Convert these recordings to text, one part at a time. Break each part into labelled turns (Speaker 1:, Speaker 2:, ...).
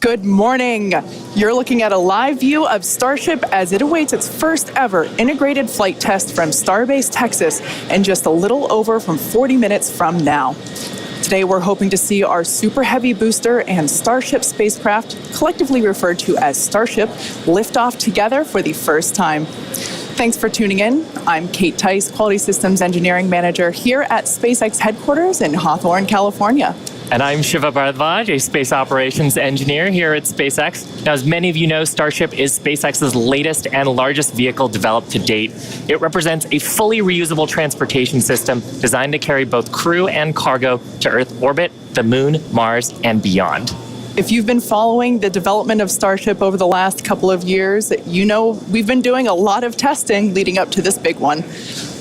Speaker 1: Good morning. You're looking at a live view of Starship as it awaits its first ever integrated flight test from Starbase, Texas, in just a little over 40 minutes from now. Today, we're hoping to see our Super Heavy booster and Starship spacecraft, collectively referred to as Starship, lift off together for the first time. Thanks for tuning in. I'm Kate Tice, Quality Systems Engineering Manager here at SpaceX headquarters in Hawthorne, California.
Speaker 2: And I'm Shiva Bharadwaj, a space operations engineer here at SpaceX. Now, as many of you know, Starship is SpaceX's latest and largest vehicle developed to date. It represents a fully reusable transportation system designed to carry both crew and cargo to Earth orbit, the Moon, Mars, and beyond.
Speaker 1: If you've been following the development of Starship over the last couple of years, you know we've been doing a lot of testing leading up to this big one.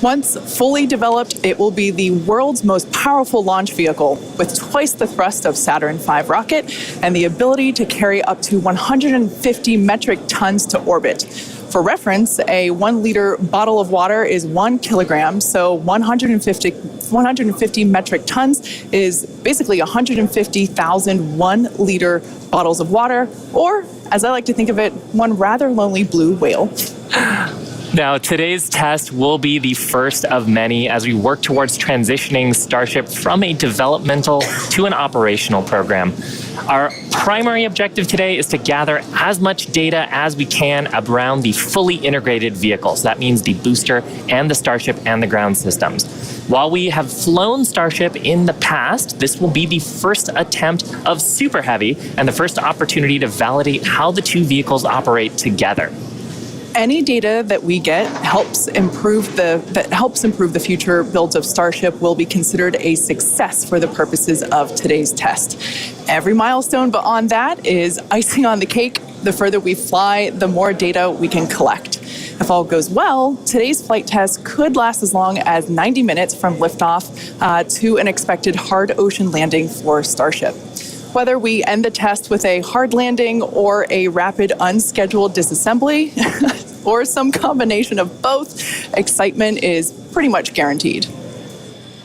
Speaker 1: Once fully developed, it will be the world's most powerful launch vehicle with twice the thrust of Saturn V rocket and the ability to carry up to 150 metric tons to orbit. For reference, a 1 liter bottle of water is 1 kilogram, so 150 metric tons is basically 150,000 1 liter bottles of water, or, as I like to think of it, one rather lonely blue whale.
Speaker 2: Now, today's test will be the first of many as we work towards transitioning Starship from a developmental to an operational program. Our primary objective today is to gather as much data as we can around the fully integrated vehicles. That means the booster and the Starship and the ground systems. While we have flown Starship in the past, this will be the first attempt of Super Heavy and the first opportunity to validate how the two vehicles operate together.
Speaker 1: Any data that we get helps improve the future builds of Starship will be considered a success for the purposes of today's test. Every milestone beyond that is icing on the cake. The further we fly, the more data we can collect. If all goes well, today's flight test could last as long as 90 minutes from liftoff to an expected hard ocean landing for Starship. Whether we end the test with a hard landing or a rapid unscheduled disassembly, or some combination of both, excitement is pretty much guaranteed.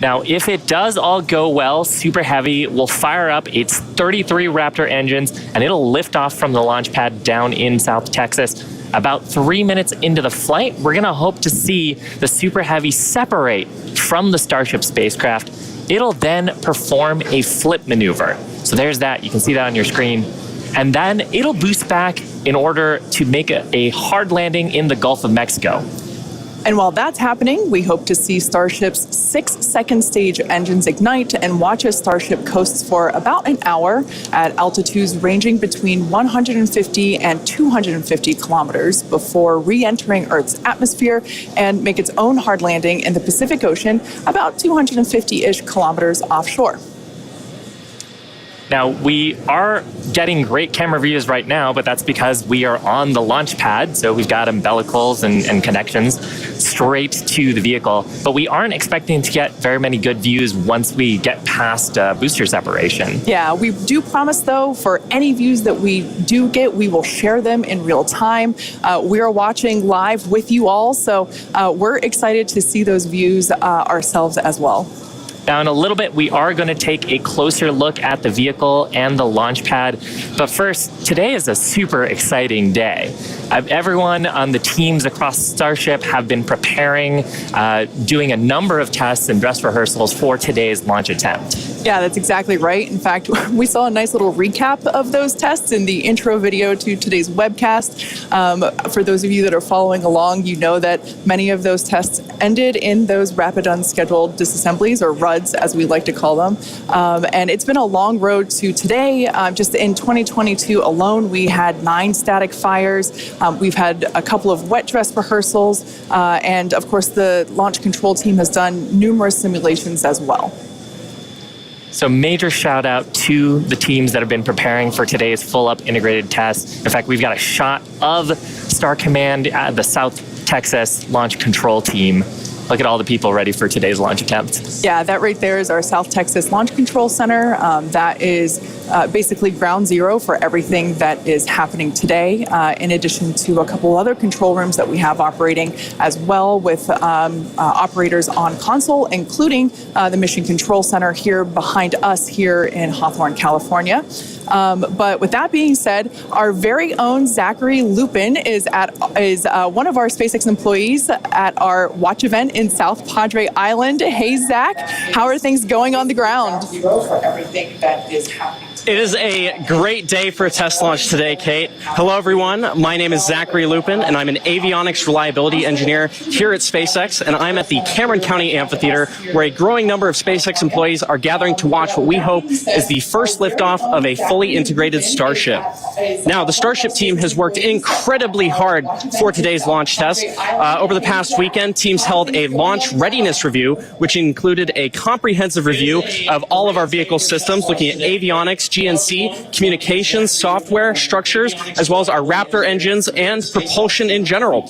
Speaker 2: Now, if it does all go well, Super Heavy will fire up its 33 Raptor engines and it'll lift off from the launch pad down in South Texas. About 3 minutes into the flight, we're going to hope to see the Super Heavy separate from the Starship spacecraft. It'll then perform a flip maneuver. So there's that. You can see that on your screen. And then it'll boost back in order to make a hard landing in the Gulf of Mexico.
Speaker 1: And while that's happening, we hope to see Starship's 6-second stage engines ignite and watch as Starship coasts for about an hour at altitudes ranging between 150 and 250 kilometers before re-entering Earth's atmosphere and make its own hard landing in the Pacific Ocean about 250-ish kilometers offshore.
Speaker 2: Now, we are getting great camera views right now, but that's because we are on the launch pad, so we've got umbilicals and connections straight to the vehicle. But we aren't expecting to get very many good views once we get past booster separation.
Speaker 1: Yeah, we do promise, though, for any views that we do get, we will share them in real time. We are watching live with you all, so we're excited to see those views ourselves as well.
Speaker 2: Now, in a little bit, we are going to take a closer look at the vehicle and the launch pad. But first, today is a super exciting day. Everyone on the teams across Starship have been preparing, doing a number of tests and dress rehearsals for today's launch attempt.
Speaker 1: Yeah, that's exactly right. In fact, we saw a nice little recap of those tests in the intro video to today's webcast. For those of you that are following along, you know that many of those tests ended in those rapid unscheduled disassemblies, or RUDs as we like to call them. And it's been a long road to today. Just in 2022 alone, we had 9 static fires. We've had a couple of wet dress rehearsals. And of course, the launch control team has done numerous simulations as well.
Speaker 2: So major shout out to the teams that have been preparing for today's full up integrated test. In fact, we've got a shot of Star Command, the South Texas launch control team. Look at all the people ready for today's launch attempt.
Speaker 1: Yeah, that right there is our South Texas Launch Control Center. That is basically ground zero for everything that is happening today, in addition to a couple other control rooms that we have operating as well with operators on console, including the Mission Control Center here behind us here in Hawthorne, California. But with that being said, our very own Zachary Lupin is one of our SpaceX employees at our watch event in South Padre Island. Hey, Zach, how are things going on the ground? For everything that is happening.
Speaker 3: It is a great day for a test launch today, Kate. Hello, everyone. My name is Zachary Lupin, and I'm an avionics reliability engineer here at SpaceX, and I'm at the Cameron County Amphitheater, where a growing number of SpaceX employees are gathering to watch what we hope is the first liftoff of a fully integrated Starship. Now, the Starship team has worked incredibly hard for today's launch test. Over the past weekend, teams held a launch readiness review, which included a comprehensive review of all of our vehicle systems, looking at avionics, GNC, communications, software, structures, as well as our Raptor engines and propulsion in general.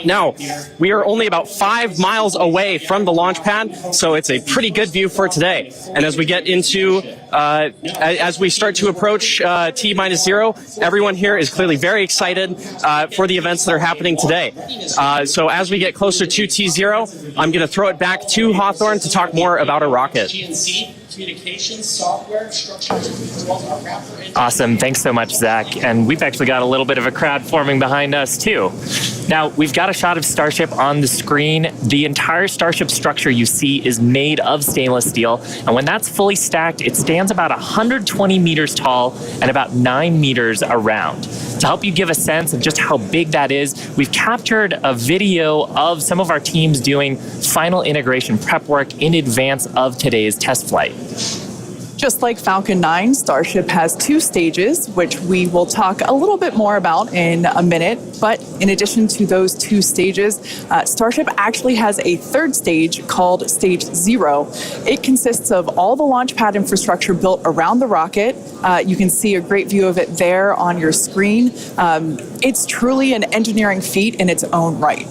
Speaker 3: Now, we are only about 5 miles away from the launch pad, so it's a pretty good view for today. And as we get into, as we start to approach T-0, everyone here is clearly very excited for the events that are happening today. So as we get closer to T-0, I'm going to throw it back to Hawthorne to talk more about our rocket. Communications, software, structures, as well as our Raptor engine.
Speaker 2: Awesome. Thanks so much, Zach. And we've actually got a little bit of a crowd forming behind us, too. Now, we've got a shot of Starship on the screen. The entire Starship structure you see is made of stainless steel. And when that's fully stacked, it stands about 120 meters tall and about 9 meters around. To help you give a sense of just how big that is, we've captured a video of some of our teams doing final integration prep work in advance of today's test flight.
Speaker 1: Just like Falcon 9, Starship has 2 stages, which we will talk a little bit more about in a minute. But in addition to those 2 stages, Starship actually has a 3rd stage called Stage 0. It consists of all the launch pad infrastructure built around the rocket. You can see a great view of it there on your screen. It's truly an engineering feat in its own right.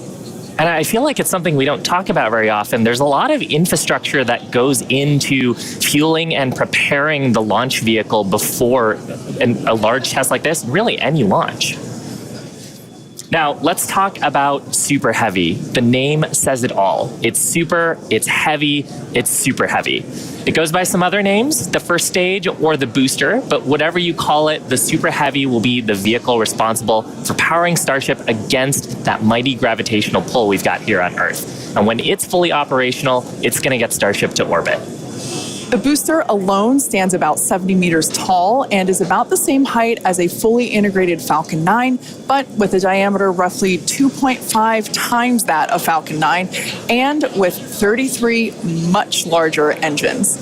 Speaker 2: And I feel like it's something we don't talk about very often. There's a lot of infrastructure that goes into fueling and preparing the launch vehicle before a large test like this, really any launch. Now, let's talk about Super Heavy. The name says it all. It's super, it's heavy, it's super heavy. It goes by some other names, the first stage or the booster, but whatever you call it, the Super Heavy will be the vehicle responsible for powering Starship against that mighty gravitational pull we've got here on Earth. And when it's fully operational, it's going to get Starship to orbit.
Speaker 1: The booster alone stands about 70 meters tall and is about the same height as a fully integrated Falcon 9, but with a diameter roughly 2.5 times that of Falcon 9 and with 33 much larger engines.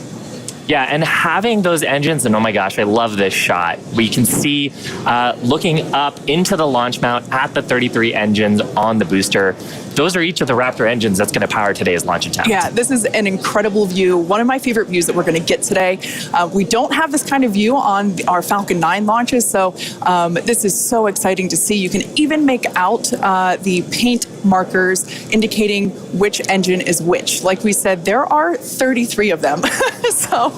Speaker 2: Yeah, and having those engines, and oh my gosh, I love this shot. We can see looking up into the launch mount at the 33 engines on the booster. Those are each of the Raptor engines that's going to power today's launch attempt.
Speaker 1: Yeah, this is an incredible view. One of my favorite views that we're going to get today. We don't have this kind of view on our Falcon 9 launches, so this is so exciting to see. You can even make out the paint markers indicating which engine is which. Like we said, there are 33 of them. So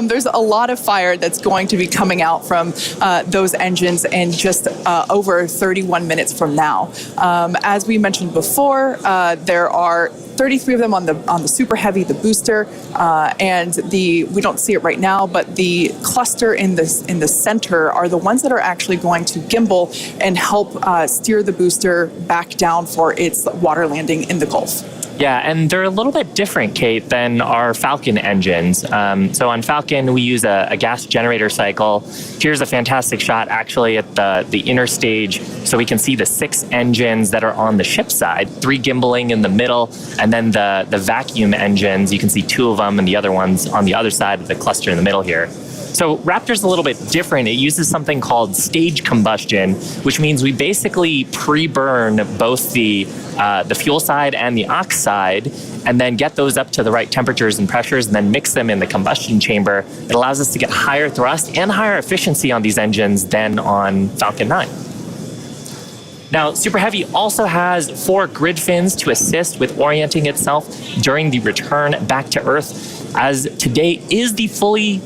Speaker 1: there's a lot of fire that's going to be coming out from those engines in just over 31 minutes from now. As we mentioned before, there are 33 of them on the Super Heavy, the booster, and we don't see it right now, but the cluster in the center are the ones that are actually going to gimbal and help steer the booster back down for its water landing in the Gulf.
Speaker 2: Yeah, and they're a little bit different, Kate, than our Falcon engines. So on Falcon, we use a gas generator cycle. Here's a fantastic shot, actually, at the inner stage, so we can see the 6 engines that are on the ship side, 3 gimbaling in the middle, and then the vacuum engines. You can see 2 of them, and the other ones on the other side of the cluster in the middle here. So Raptor's a little bit different. It uses something called stage combustion, which means we basically pre-burn both the fuel side and the aux side, and then get those up to the right temperatures and pressures, and then mix them in the combustion chamber. It allows us to get higher thrust and higher efficiency on these engines than on Falcon 9. Now, Super Heavy also has 4 grid fins to assist with orienting itself during the return back to Earth. As today is the fully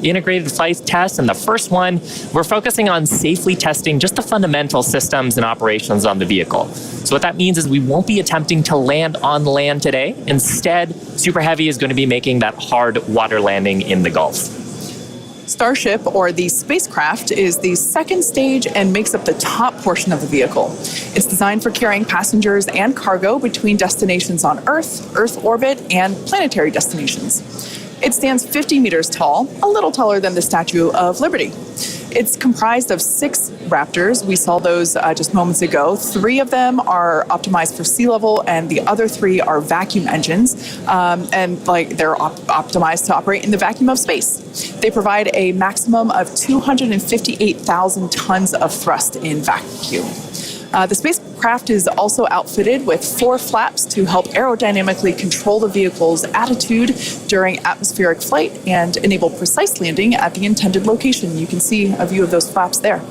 Speaker 2: integrated flight test, and the first one, we're focusing on safely testing just the fundamental systems and operations on the vehicle. So what that means is we won't be attempting to land on land today. Instead, Super Heavy is going to be making that hard water landing in the Gulf.
Speaker 1: Starship, or the spacecraft, is the second stage and makes up the top portion of the vehicle. It's designed for carrying passengers and cargo between destinations on Earth, Earth orbit, and planetary destinations. It stands 50 meters tall, a little taller than the Statue of Liberty. It's comprised of 6 Raptors. We saw those just moments ago. 3 of them are optimized for sea level, and the other 3 are vacuum engines, and they're optimized to operate in the vacuum of space. They provide a maximum of 258,000 tons of thrust in vacuum. The spacecraft is also outfitted with 4 flaps to help aerodynamically control the vehicle's attitude during atmospheric flight and enable precise landing at the intended location. You can see a view of those flaps there.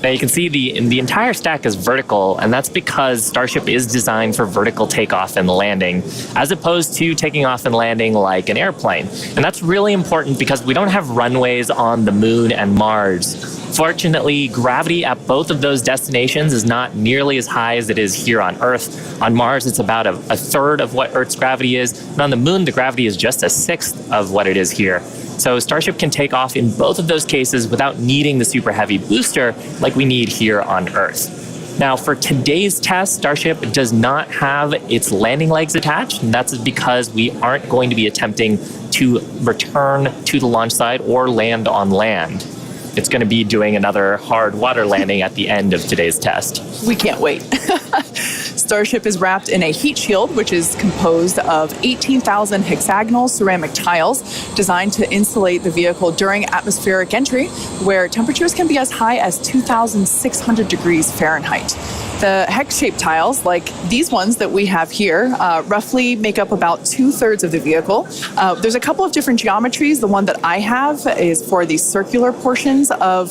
Speaker 2: Now you can see the entire stack is vertical, and that's because Starship is designed for vertical takeoff and landing, as opposed to taking off and landing like an airplane. And that's really important because we don't have runways on the Moon and Mars. Fortunately, gravity at both of those destinations is not nearly as high as it is here on Earth. On Mars, it's about a third of what Earth's gravity is, and on the Moon, the gravity is just a sixth of what it is here. So Starship can take off in both of those cases without needing the Super Heavy booster like we need here on Earth. Now, for today's test, Starship does not have its landing legs attached, and that's because we aren't going to be attempting to return to the launch site or land on land. It's going to be doing another hard water landing at the end of today's test.
Speaker 1: We can't wait. Starship is wrapped in a heat shield, which is composed of 18,000 hexagonal ceramic tiles designed to insulate the vehicle during atmospheric entry, where temperatures can be as high as 2,600 degrees Fahrenheit. The hex-shaped tiles, like these ones that we have here, roughly make up about 2/3 of the vehicle. There's a couple of different geometries. The one that I have is for the circular portions of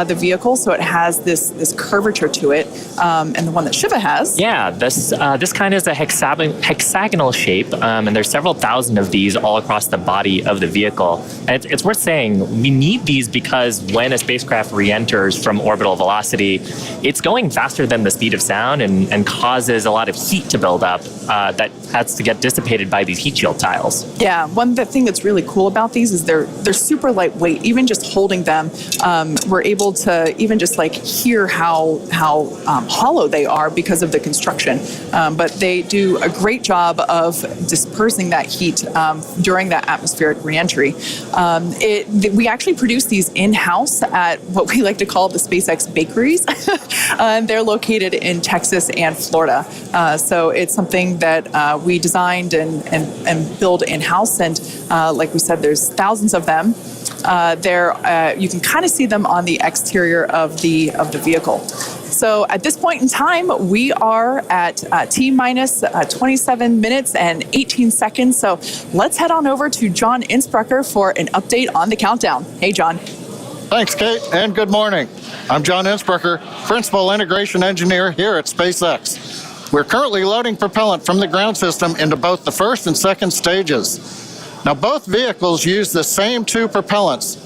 Speaker 1: the vehicle, so it has this curvature to it. And the one that Shiva has.
Speaker 2: Yeah, this kind is a hexagonal shape, and there's several thousand of these all across the body of the vehicle. And it's worth saying we need these because when a spacecraft re-enters from orbital velocity, it's going faster than the speed of sound and causes a lot of heat to build up that has to get dissipated by these heat shield tiles.
Speaker 1: Yeah, the thing that's really cool about these is they're super lightweight. Even just holding them, we're able to even just hear how hollow they are because of the construction. But they do a great job of dispersing that heat during that atmospheric reentry. We actually produce these in-house at what we like to call the SpaceX bakeries. And they're located in Texas and Florida. So it's something that we designed and build in-house. And like we said, there's thousands of them. You can kind of see them on the exterior of the vehicle. So at this point in time, we are at T-minus 27 minutes and 18 seconds. So let's head on over to John Innsbrucker for an update on the countdown. Hey, John.
Speaker 4: Thanks, Kate, and good morning. I'm John Innsbrucker, Principal Integration Engineer here at SpaceX. We're currently loading propellant from the ground system into both the first and second stages. Now, both vehicles use the same 2 propellants.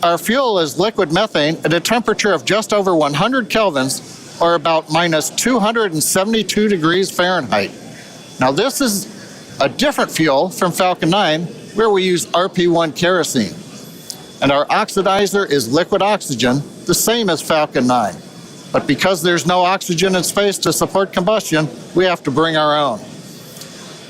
Speaker 4: Our fuel is liquid methane at a temperature of just over 100 kelvins, or about minus 272 degrees Fahrenheit. Now, this is a different fuel from Falcon 9, where we use RP1 kerosene. And our oxidizer is liquid oxygen, the same as Falcon 9. But because there's no oxygen in space to support combustion, we have to bring our own.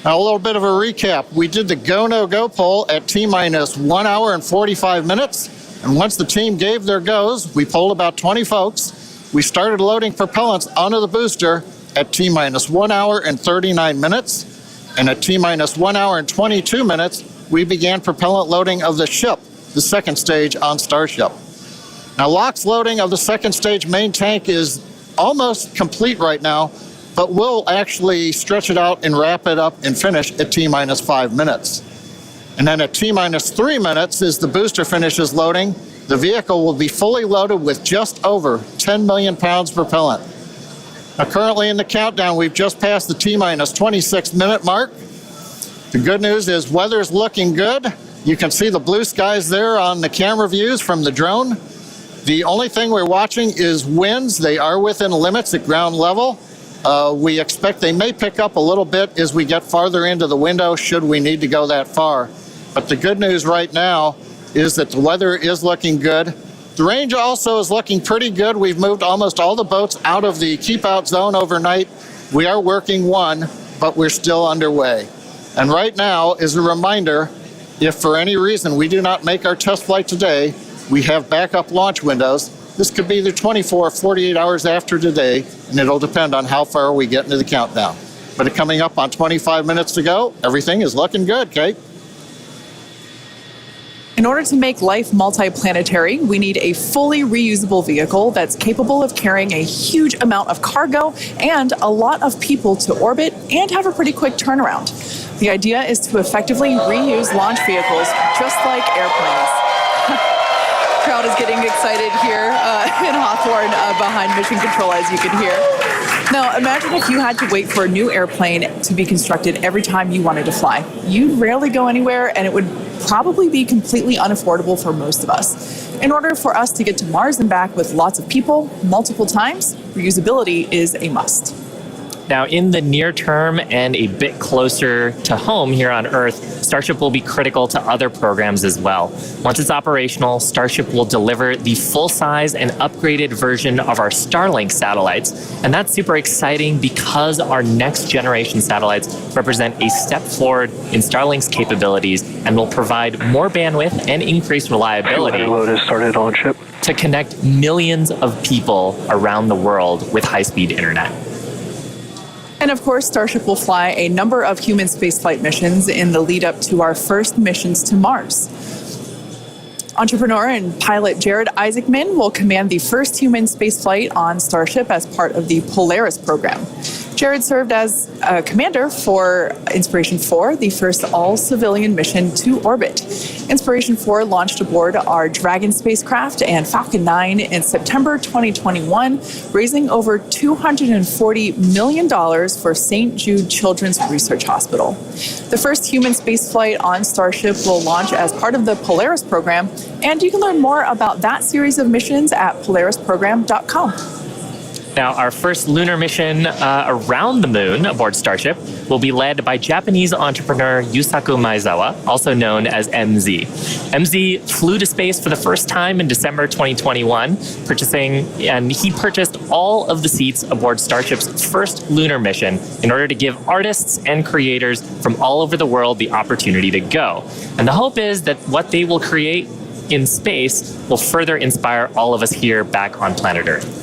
Speaker 4: Now, a little bit of a recap. We did the go, no go poll at T-minus 1 hour and 45 minutes. And once the team gave their goes, we polled about 20 folks. We started loading propellants onto the booster at T-minus 1 hour and 39 minutes. And at T-minus 1 hour and 22 minutes, we began propellant loading of the ship, the second stage on Starship. Now, LOX loading of the second stage main tank is almost complete right now, but we'll actually stretch it out and wrap it up and finish at T-minus 5 minutes. And then at T-minus 3 minutes, as the booster finishes loading, the vehicle will be fully loaded with just over 10 million pounds propellant. Currently in the countdown, we've just passed the T-minus 26-minute mark. The good news is weather's looking good. You can see the blue skies there on the camera views from the drone. The only thing we're watching is winds. They are within limits at ground level. We expect they may pick up a little bit as we get farther into the window should we need to go that far. But the good news right now is that the weather is looking good. The range also is looking pretty good. We've moved almost all the boats out of the keep out zone overnight. We are working one, but we're still underway. And right now, as a reminder, if for any reason we do not make our test flight today, we have backup launch windows. This could be either 24 or 48 hours after today, and it'll depend on how far we get into the countdown. But coming up on 25 minutes to go, everything is looking good, Kate.
Speaker 1: In order to make life multiplanetary, we need a fully reusable vehicle that's capable of carrying a huge amount of cargo and a lot of people to orbit and have a pretty quick turnaround. The idea is to effectively reuse launch vehicles just like airplanes. Crowd is getting excited here in Hawthorne behind Mission Control, as you can hear. Now, imagine if you had to wait for a new airplane to be constructed every time you wanted to fly. You'd rarely go anywhere, and it would probably be completely unaffordable for most of us. In order for us to get to Mars and back with lots of people, multiple times, reusability is a must.
Speaker 2: Now, in the near term and a bit closer to home here on Earth, Starship will be critical to other programs as well. Once it's operational, Starship will deliver the full-size and upgraded version of our Starlink satellites. And that's super exciting because our next generation satellites represent a step forward in Starlink's capabilities and will provide more bandwidth and increased reliability
Speaker 5: Load has started on ship.
Speaker 2: to connect millions of people around the world with high-speed internet.
Speaker 1: And of course, Starship will fly a number of human spaceflight missions in the lead up to our first missions to Mars. Entrepreneur and pilot Jared Isaacman will command the first human spaceflight on Starship as part of the Polaris program. Jared served as a commander for Inspiration 4, the first all-civilian mission to orbit. Inspiration 4 launched aboard our Dragon spacecraft and Falcon 9 in September 2021, raising over $240 million for St. Jude Children's Research Hospital. The first human spaceflight on Starship will launch as part of the Polaris program, and you can learn more about that series of missions at polarisprogram.com.
Speaker 2: Now, our first lunar mission around the moon aboard Starship will be led by Japanese entrepreneur Yusaku Maezawa, also known as MZ. MZ flew to space for the first time in December 2021, and he purchased all of the seats aboard Starship's first lunar mission in order to give artists and creators from all over the world the opportunity to go. And the hope is that what they will create in space will further inspire all of us here back on planet Earth.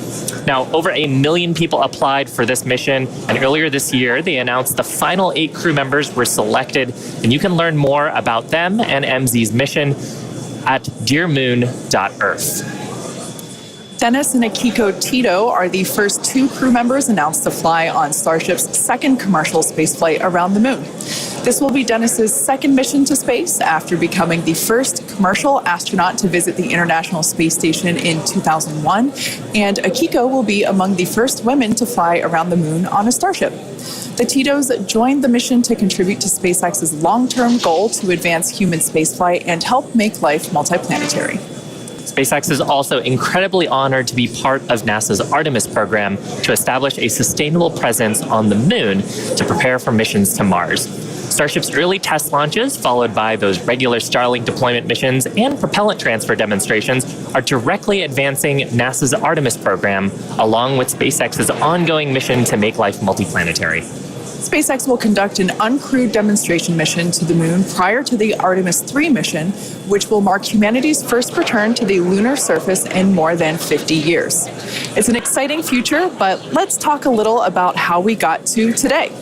Speaker 2: Now, over 1 million people applied for this mission, and earlier this year, they announced the final 8 crew members were selected, and you can learn more about them and MZ's mission at dearmoon.earth.
Speaker 1: Dennis and Akiko Tito are the first 2 crew members announced to fly on Starship's second commercial spaceflight around the moon. This will be Dennis's second mission to space after becoming the first commercial astronaut to visit the International Space Station in 2001, and Akiko will be among the first women to fly around the moon on a Starship. The Titos joined the mission to contribute to SpaceX's long-term goal to advance human spaceflight and help make life multiplanetary.
Speaker 2: SpaceX is also incredibly honored to be part of NASA's Artemis program to establish a sustainable presence on the moon to prepare for missions to Mars. Starship's early test launches, followed by those regular Starlink deployment missions and propellant transfer demonstrations, are directly advancing NASA's Artemis program, along with SpaceX's ongoing mission to make life multiplanetary.
Speaker 1: SpaceX will conduct an uncrewed demonstration mission to the moon prior to the Artemis 3 mission, which will mark humanity's first return to the lunar surface in more than 50 years. It's an exciting future, but let's talk a little about how we got to today.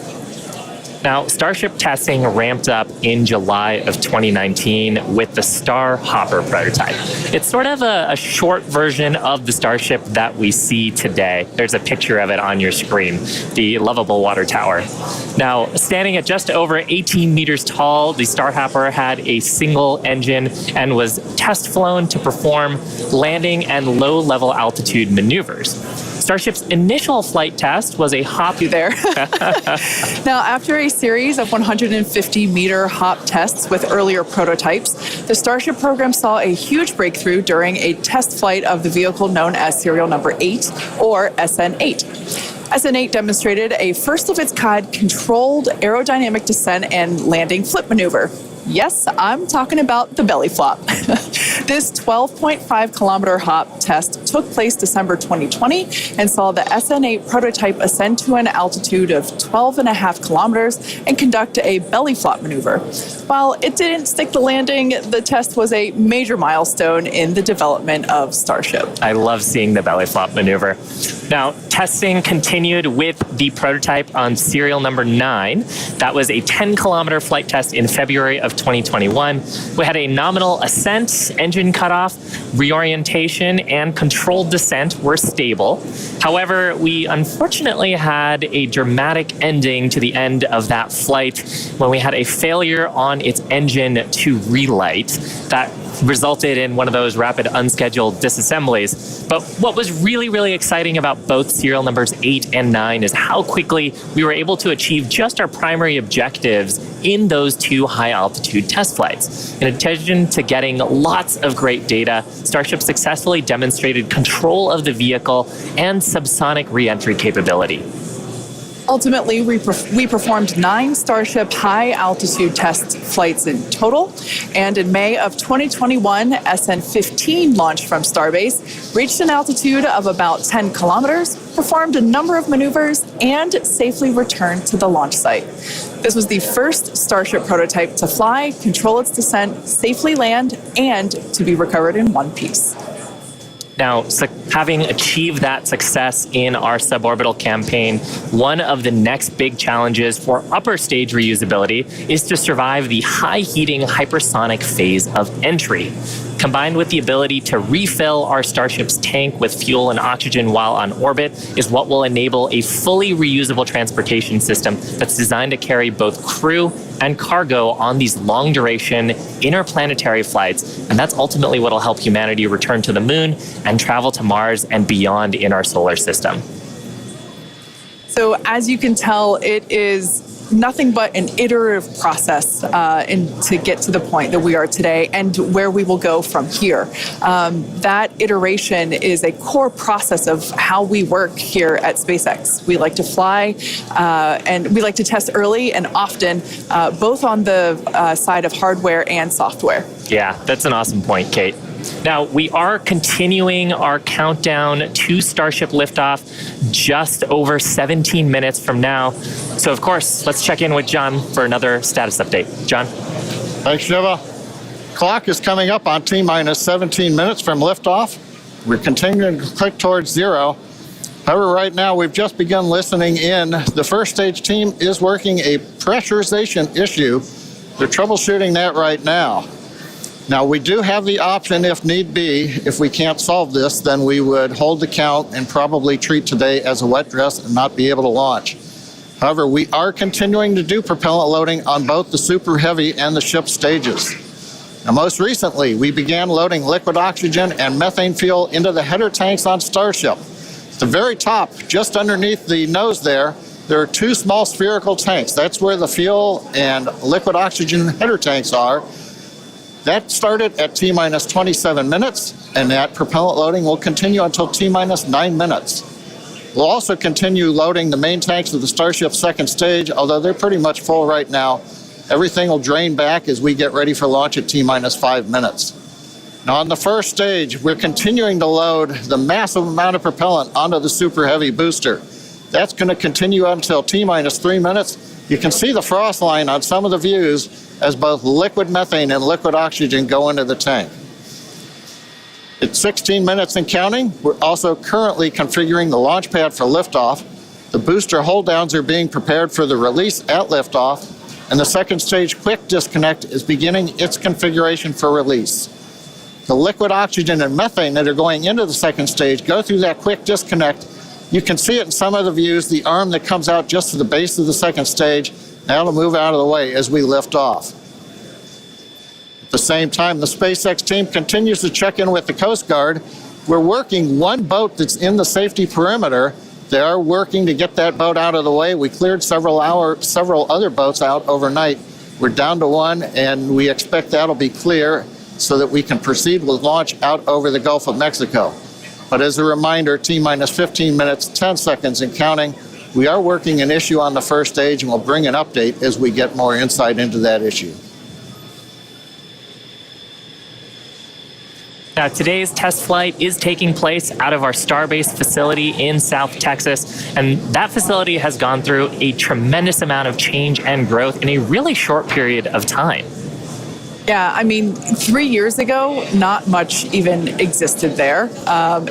Speaker 2: Now, Starship testing ramped up in July of 2019 with the Star Hopper prototype. It's sort of a short version of the Starship that we see today. There's a picture of it on your screen, the lovable water tower. Now, standing at just over 18 meters tall, the Star Hopper had a single engine and was test flown to perform landing and low-level altitude maneuvers. Starship's initial flight test was a hop.
Speaker 1: There. Now, after a series of 150-meter hop tests with earlier prototypes, the Starship program saw a huge breakthrough during a test flight of the vehicle known as serial number 8, or SN8. SN8 demonstrated a first-of-its-kind controlled aerodynamic descent and landing flip maneuver. Yes, I'm talking about the belly flop. This 12.5-kilometer hop test took place December 2020 and saw the SN8 prototype ascend to an altitude of 12.5 kilometers and conduct a belly flop maneuver. While it didn't stick the landing, the test was a major milestone in the development of Starship.
Speaker 2: I love seeing the belly flop maneuver. Now, testing continued with the prototype on serial number 9. That was a 10-kilometer flight test in February of 2021. We had a nominal ascent, engine cutoff, reorientation, and controlled descent were stable. However, we unfortunately had a dramatic ending to the end of that flight when we had a failure on its engine to relight. That resulted in one of those rapid unscheduled disassemblies. But what was really, really exciting about both serial numbers 8 and 9 is how quickly we were able to achieve just our primary objectives in those 2 high-altitude test flights. In addition to getting lots of great data, Starship successfully demonstrated control of the vehicle and subsonic re-entry capability.
Speaker 1: Ultimately, we performed 9 Starship high-altitude test flights in total, and in May of 2021, SN15 launched from Starbase, reached an altitude of about 10 kilometers, performed a number of maneuvers, and safely returned to the launch site. This was the first Starship prototype to fly, control its descent, safely land, and to be recovered in one piece.
Speaker 2: Now, having achieved that success in our suborbital campaign, one of the next big challenges for upper stage reusability is to survive the high heating hypersonic phase of entry. Combined with the ability to refill our Starship's tank with fuel and oxygen while on orbit is what will enable a fully reusable transportation system that's designed to carry both crew and cargo on these long-duration interplanetary flights. And that's ultimately what will help humanity return to the moon and travel to Mars and beyond in our solar system.
Speaker 1: So as you can tell, it is nothing but an iterative process to get to the point that we are today and where we will go from here. That iteration is a core process of how we work here at SpaceX. We like to fly and we like to test early and often, both on the side of hardware and software.
Speaker 2: Yeah, that's an awesome point, Kate. Now, we are continuing our countdown to Starship liftoff just over 17 minutes from now. So, of course, let's check in with John for another status update. John?
Speaker 4: Thanks, Shiva. Clock is coming up on T-minus 17 minutes from liftoff. We're continuing to click towards 0. However, right now, we've just begun listening in. The first stage team is working a pressurization issue. They're troubleshooting that right now. Now, we do have the option, if need be, if we can't solve this, then we would hold the count and probably treat today as a wet dress and not be able to launch. However, we are continuing to do propellant loading on both the Super Heavy and the ship stages. Now, most recently, we began loading liquid oxygen and methane fuel into the header tanks on Starship. At the very top, just underneath the nose there are 2 small spherical tanks. That's where the fuel and liquid oxygen header tanks are. That started at T-minus 27 minutes, and that propellant loading will continue until T-minus 9 minutes. We'll also continue loading the main tanks of the Starship second stage, although they're pretty much full right now. Everything will drain back as we get ready for launch at T-minus 5 minutes. Now, on the first stage, we're continuing to load the massive amount of propellant onto the Super Heavy booster. That's going to continue until T-minus 3 minutes. You can see the frost line on some of the views as both liquid methane and liquid oxygen go into the tank. It's 16 minutes and counting. We're also currently configuring the launch pad for liftoff. The booster hold downs are being prepared for the release at liftoff, and the second stage quick disconnect is beginning its configuration for release. The liquid oxygen and methane that are going into the second stage go through that quick disconnect. You can see it in some of the views, the arm that comes out just to the base of the second stage. Now to move out of the way as we lift off. At the same time, the SpaceX team continues to check in with the Coast Guard We're working one boat that's in the safety perimeter. They are working to get that boat out of the way. We cleared several other boats out overnight. We're down to one, and we expect that'll be clear so that we can proceed with launch out over the Gulf of Mexico. But as a reminder, T-minus 15 minutes, 10 seconds and counting. We are working an issue on the first stage, and we'll bring an update as we get more insight into that issue.
Speaker 2: Now, today's test flight is taking place out of our Starbase facility in South Texas, and that facility has gone through a tremendous amount of change and growth in a really short period of time.
Speaker 1: Yeah, I mean, 3 years ago, not much even existed there.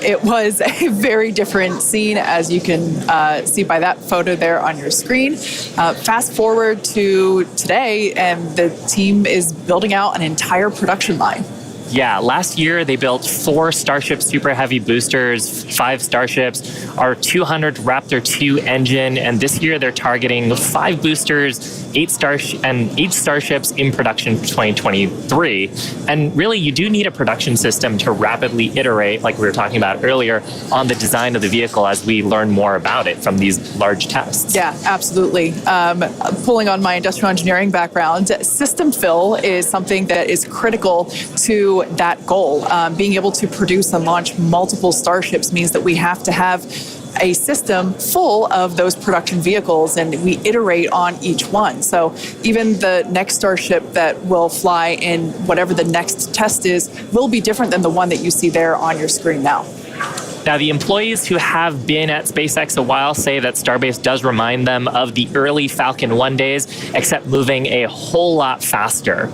Speaker 1: It was a very different scene, as you can see by that photo there on your screen. Fast forward to today, and the team is building out an entire production line.
Speaker 2: Yeah, last year they built 4 Starship Super Heavy boosters, 5 Starships, our 200 Raptor 2 engine, and this year they're targeting 5 boosters, 8 Starships in production for 2023. And really, you do need a production system to rapidly iterate, like we were talking about earlier, on the design of the vehicle as we learn more about it from these large tests.
Speaker 1: Yeah, absolutely. Pulling on my industrial engineering background, system fill is something that is critical to that goal. Being able to produce and launch multiple Starships means that we have to have a system full of those production vehicles, and we iterate on each one. So even the next Starship that will fly in whatever the next test is will be different than the one that you see there on your screen now.
Speaker 2: Now, the employees who have been at SpaceX a while say that Starbase does remind them of the early Falcon 1 days, except moving a whole lot faster.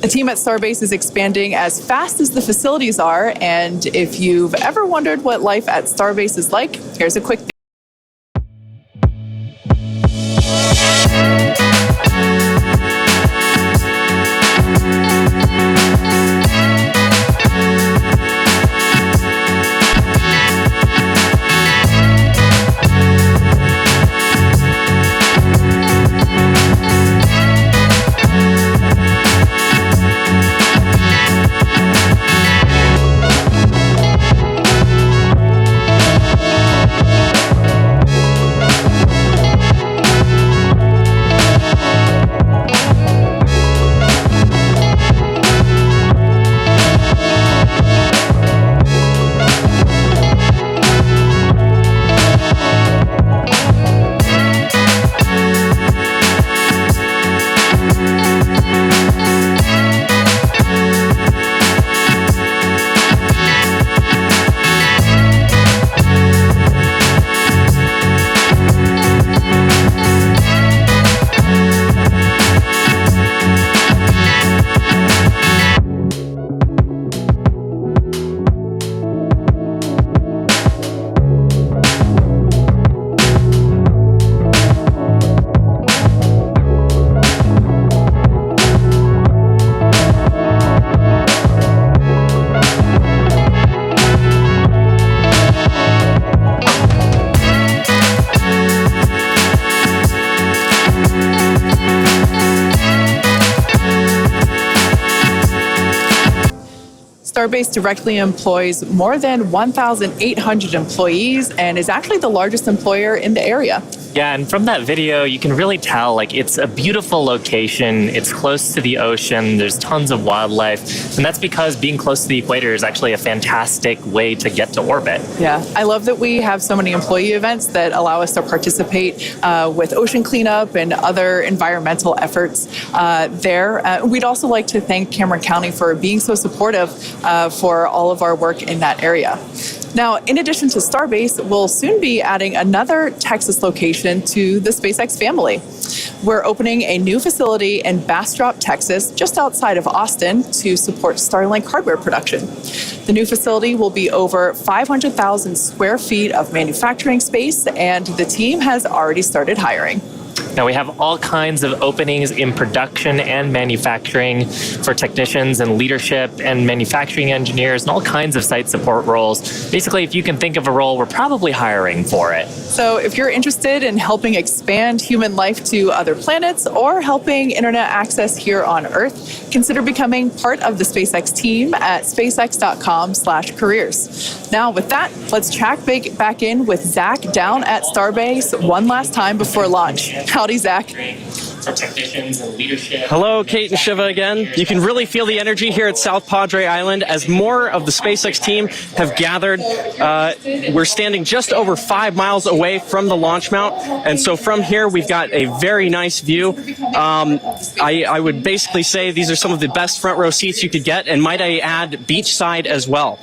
Speaker 1: The team at Starbase is expanding as fast as the facilities are, and if you've ever wondered what life at Starbase is like, here's a quick Starbase directly employs more than 1,800 employees and is actually the largest employer in the area.
Speaker 2: Yeah, and from that video, you can really tell, like, it's a beautiful location. It's close to the ocean. There's tons of wildlife. And that's because being close to the equator is actually a fantastic way to get to orbit.
Speaker 1: Yeah, I love that we have so many employee events that allow us to participate with ocean cleanup and other environmental efforts there. We'd also like to thank Cameron County for being so supportive for all of our work in that area. Now, in addition to Starbase, we'll soon be adding another Texas location to the SpaceX family. We're opening a new facility in Bastrop, Texas, just outside of Austin, to support Starlink hardware production. The new facility will be over 500,000 square feet of manufacturing space, and the team has already started hiring.
Speaker 2: Now, we have all kinds of openings in production and manufacturing for technicians and leadership and manufacturing engineers and all kinds of site support roles. Basically, if you can think of a role, we're probably hiring for it.
Speaker 1: So if you're interested in helping expand human life to other planets or helping internet access here on Earth, consider becoming part of the SpaceX team at spacex.com/careers. Now, with that, let's check back in with Zach down at Starbase one last time before launch. Howdy, Zach.
Speaker 2: For technicians and leadership.
Speaker 3: Hello, Kate and Shiva again. You can really feel the energy here at South Padre Island as more of the SpaceX team have gathered. We're standing just over 5 miles away from the launch mount, and so from here we've got a very nice view. I would basically say these are some of the best front row seats you could get, and might I add, beachside as well.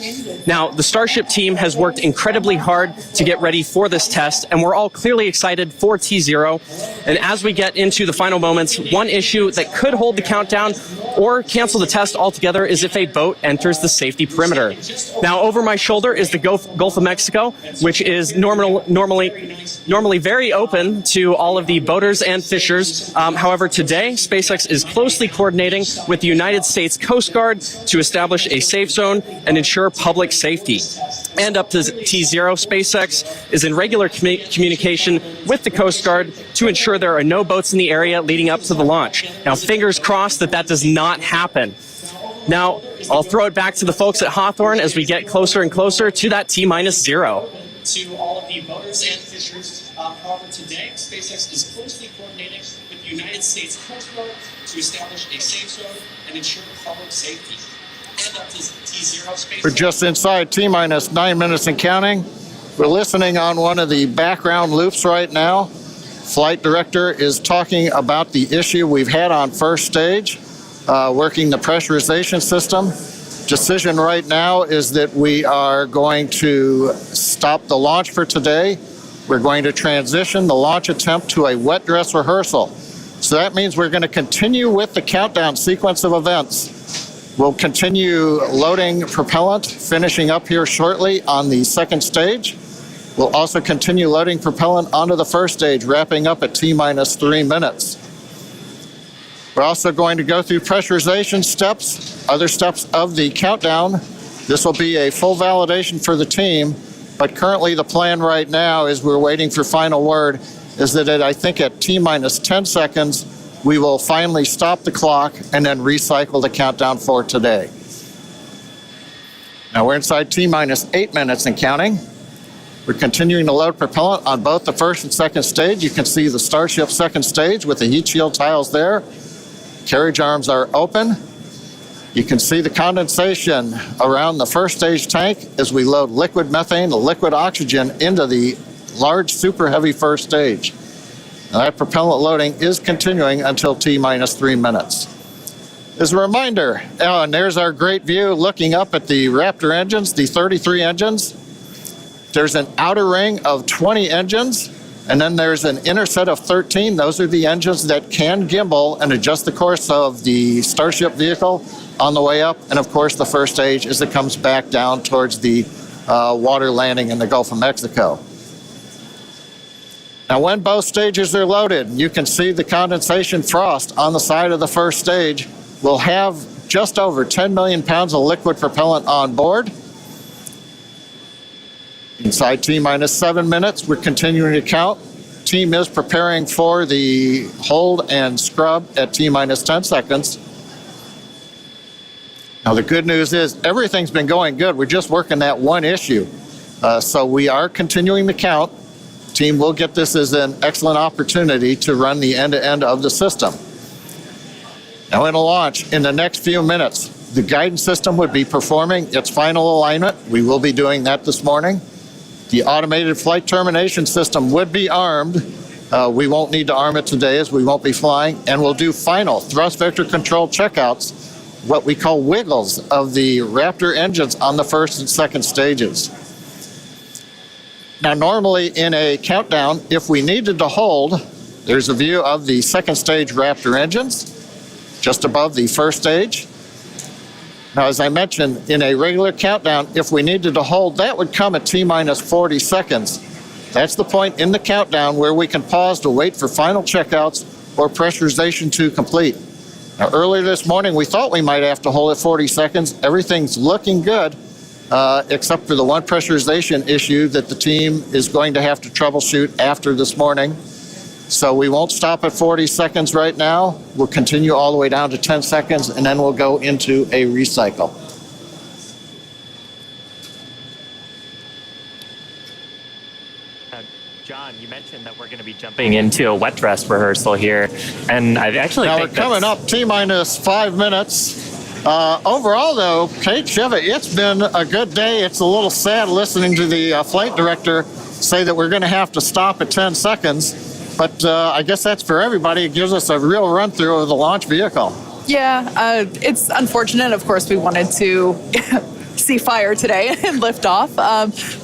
Speaker 3: Now, the Starship team has worked incredibly hard to get ready for this test, and we're all clearly excited for T0. And as we get into the final moments, one issue that could hold the countdown or cancel the test altogether is if a boat enters the safety perimeter. Now, over my shoulder is the Gulf of Mexico, which is normally very open to all of the boaters and fishers. However, today, SpaceX is closely coordinating with the United States Coast Guard to establish a safe zone and ensure public safety. And up to T0, SpaceX is in regular communication with the Coast Guard to ensure there are no boats in the area leading up to the launch. Now, fingers crossed that does not happen. Now, I'll throw it back to the folks at Hawthorne as we get closer and closer to that T-0. To all of the boaters and fishers, however, today, SpaceX is closely coordinating with the United States Coast Guard to establish a safe zone and ensure public safety. And up to T0, SpaceX.
Speaker 4: We're just inside T-9 minutes and counting. We're listening on one of the background loops right now. Flight director is talking about the issue we've had on first stage, working the pressurization system. Decision right now is that we are going to stop the launch for today. We're going to transition the launch attempt to a wet dress rehearsal. So that means we're going to continue with the countdown sequence of events. We'll continue loading propellant, finishing up here shortly on the second stage. We'll also continue loading propellant onto the first stage, wrapping up at T-3 minutes. We're also going to go through pressurization steps, other steps of the countdown. This will be a full validation for the team, but currently the plan right now is we're waiting for final word, is that I think at T-10 seconds, we will finally stop the clock and then recycle the countdown for today. Now we're inside T-8 minutes and counting. We're continuing to load propellant on both the first and second stage. You can see the Starship second stage with the heat shield tiles there. Carriage arms are open. You can see the condensation around the first stage tank as we load liquid methane, liquid oxygen into the large super heavy first stage. Now that propellant loading is continuing until T-3 minutes. As a reminder, and there's our great view looking up at the Raptor engines, the 33 engines. There's an outer ring of 20 engines, and then there's an inner set of 13. Those are the engines that can gimbal and adjust the course of the Starship vehicle on the way up. And of course, the first stage as it comes back down towards the water landing in the Gulf of Mexico. Now, when both stages are loaded, you can see the condensation frost on the side of the first stage. We'll have just over 10 million pounds of liquid propellant on board. Inside T-7 minutes, we're continuing to count. Team is preparing for the hold and scrub at T-10 seconds. Now, the good news is everything's been going good. We're just working that one issue. So we are continuing to count. Team will get this as an excellent opportunity to run the end-to-end of the system. Now, in a launch, in the next few minutes, the guidance system would be performing its final alignment. We will be doing that this morning. The automated flight termination system would be armed. We won't need to arm it today as we won't be flying. And we'll do final thrust vector control checkouts, what we call wiggles of the Raptor engines on the first and second stages. Now, normally in a countdown, if we needed to hold, there's a view of the second stage Raptor engines just above the first stage. Now, as I mentioned, in a regular countdown, if we needed to hold, that would come at T-40 seconds. That's the point in the countdown where we can pause to wait for final checkouts or pressurization to complete. Now, earlier this morning, we thought we might have to hold it 40 seconds. Everything's looking good, except for the one pressurization issue that the team is going to have to troubleshoot after this morning. So we won't stop at 40 seconds right now. We'll continue all the way down to 10 seconds, and then we'll go into a recycle.
Speaker 2: John, you mentioned that we're going to be jumping into a wet dress rehearsal here, and I actually
Speaker 4: now
Speaker 2: think
Speaker 4: we're coming up T-minus 5 minutes. Overall, though, Kate, Shiva, it's been a good day. It's a little sad listening to the flight director say that we're going to have to stop at 10 seconds. But I guess that's for everybody. It gives us a real run-through of the launch vehicle.
Speaker 1: Yeah, it's unfortunate. Of course, we wanted to see fire today and lift off,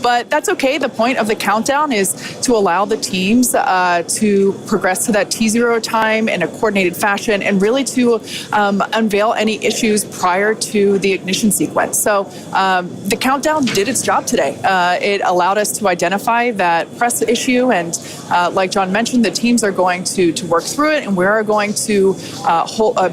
Speaker 1: but that's okay. The point of the countdown is to allow the teams to progress to that T0 time in a coordinated fashion and really to unveil any issues prior to the ignition sequence. So the countdown did its job today. It allowed us to identify that press issue, and like John mentioned, the teams are going to work through it, and we are going to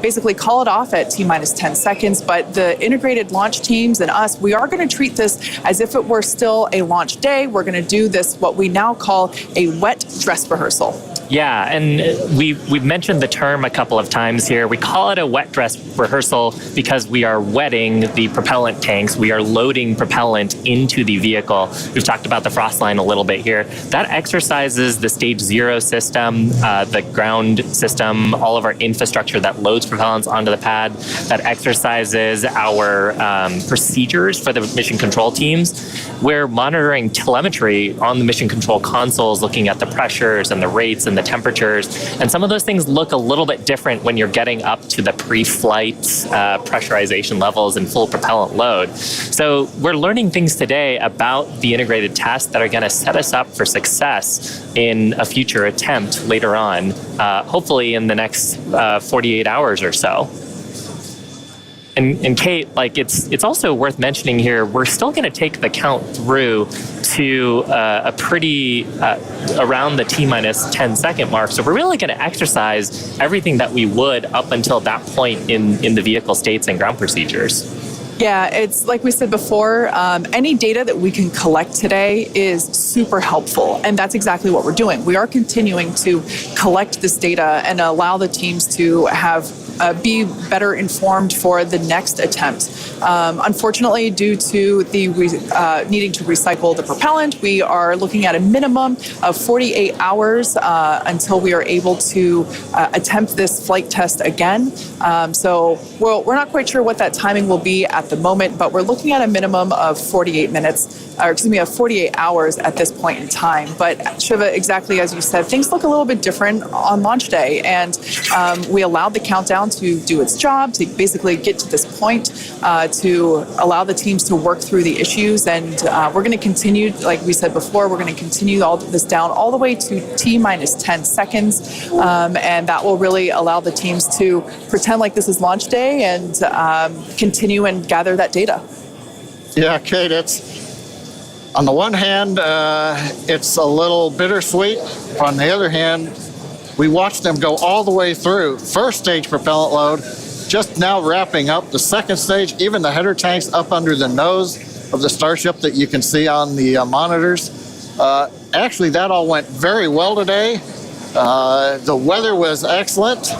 Speaker 1: basically call it off at T-minus 10 seconds. But the integrated launch teams and us, we are going to treat this as if it were still a launch day. We're going to do this, what we now call a wet dress rehearsal.
Speaker 2: Yeah, and we've mentioned the term a couple of times here. We call it a wet dress rehearsal because we are wetting the propellant tanks. We are loading propellant into the vehicle. We've talked about the frost line a little bit here. That exercises the stage 0 system, the ground system, all of our infrastructure that loads propellants onto the pad. That exercises our procedures for the mission control teams. We're monitoring telemetry on the mission control consoles, looking at the pressures and the rates and the temperatures, and some of those things look a little bit different when you're getting up to the pre-flight pressurization levels and full propellant load. So we're learning things today about the integrated tests that are going to set us up for success in a future attempt later on, hopefully in the next 48 hours or so. And Kate, like it's also worth mentioning here, we're still going to take the count through to a pretty around the T-minus 10 second mark. So we're really going to exercise everything that we would up until that point in the vehicle states and ground procedures.
Speaker 1: Yeah, it's like we said before, any data that we can collect today is super helpful, and that's exactly what we're doing. We are continuing to collect this data and allow the teams to have be better informed for the next attempt. Unfortunately, due to the needing to recycle the propellant, we are looking at a minimum of 48 hours until we are able to attempt this flight test again. So we're not quite sure what that timing will be at the moment, but we're looking at a minimum of 48 hours at this point in time. But Shiva, exactly as you said, things look a little bit different on launch day, and we allowed the countdown to do its job, to basically get to this point, to allow the teams to work through the issues. And we're going to continue, like we said before, we're going to continue all this down all the way to T-minus 10 seconds. And that will really allow the teams to pretend like this is launch day and continue and gather that data.
Speaker 4: Yeah, Kate, on the one hand, it's a little bittersweet. On the other hand, we watched them go all the way through. First stage propellant load, just now wrapping up. The second stage, even the header tanks up under the nose of the Starship that you can see on the monitors. Actually, that all went very well today. The weather was excellent.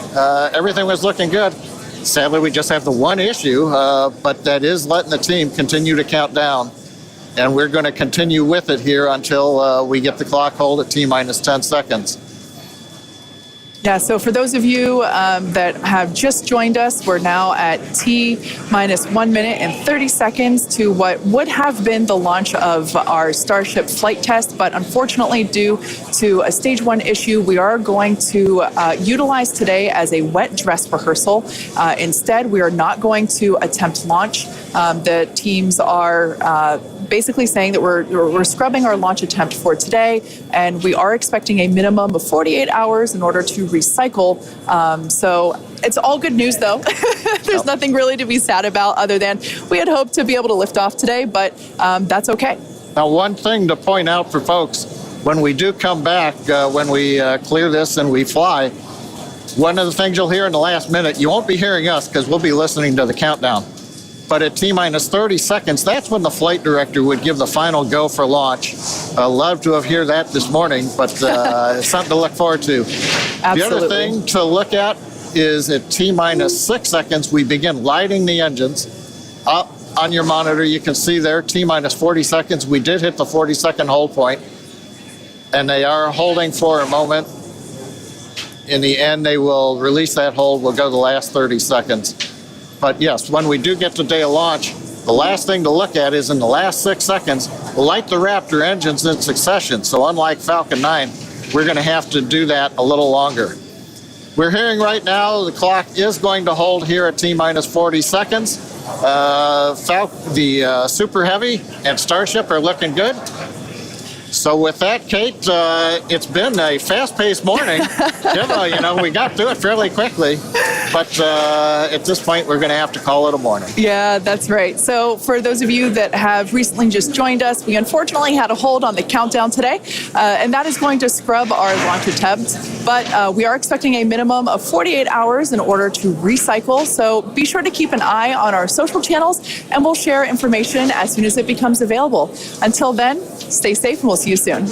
Speaker 4: Everything was looking good. Sadly, we just have the one issue, but that is letting the team continue to count down. And we're going to continue with it here until we get the clock hold at T-minus 10 seconds.
Speaker 1: Yeah, so for those of you that have just joined us, we're now at T-minus 1 minute and 30 seconds to what would have been the launch of our Starship flight test. But unfortunately, due to a stage 1 issue, we are going to utilize today as a wet dress rehearsal. Instead, we are not going to attempt launch. The teams are basically saying that we're scrubbing our launch attempt for today, and we are expecting a minimum of 48 hours in order to recycle. So it's all good news, though. There's nothing really to be sad about other than we had hoped to be able to lift off today, but that's okay.
Speaker 4: Now, one thing to point out for folks, when we do come back, when we clear this and we fly, one of the things you'll hear in the last minute, you won't be hearing us because we'll be listening to the countdown. But at T-minus 30 seconds, that's when the flight director would give the final go for launch. Love to have heard that this morning, but it's something to look forward to.
Speaker 1: Absolutely.
Speaker 4: The other thing to look at is at T-minus 6 seconds, we begin lighting the engines. Up on your monitor, you can see there, T-minus 40 seconds, we did hit the 40-second hold point, and they are holding for a moment. In the end, they will release that hold. We'll go the last 30 seconds. But yes, when we do get to day of launch, the last thing to look at is in the last 6 seconds, we'll light the Raptor engines in succession. So unlike Falcon 9, we're going to have to do that a little longer. We're hearing right now the clock is going to hold here at T-minus 40 seconds. The Super Heavy and Starship are looking good. So with that, Kate, it's been a fast-paced morning. We got through it fairly quickly, but at this point, we're going to have to call it a morning.
Speaker 1: Yeah, that's right. So for those of you that have recently just joined us, we unfortunately had a hold on the countdown today, and that is going to scrub our launch attempts. But we are expecting a minimum of 48 hours in order to recycle. So be sure to keep an eye on our social channels, and we'll share information as soon as it becomes available. Until then, stay safe, and we'll see you soon.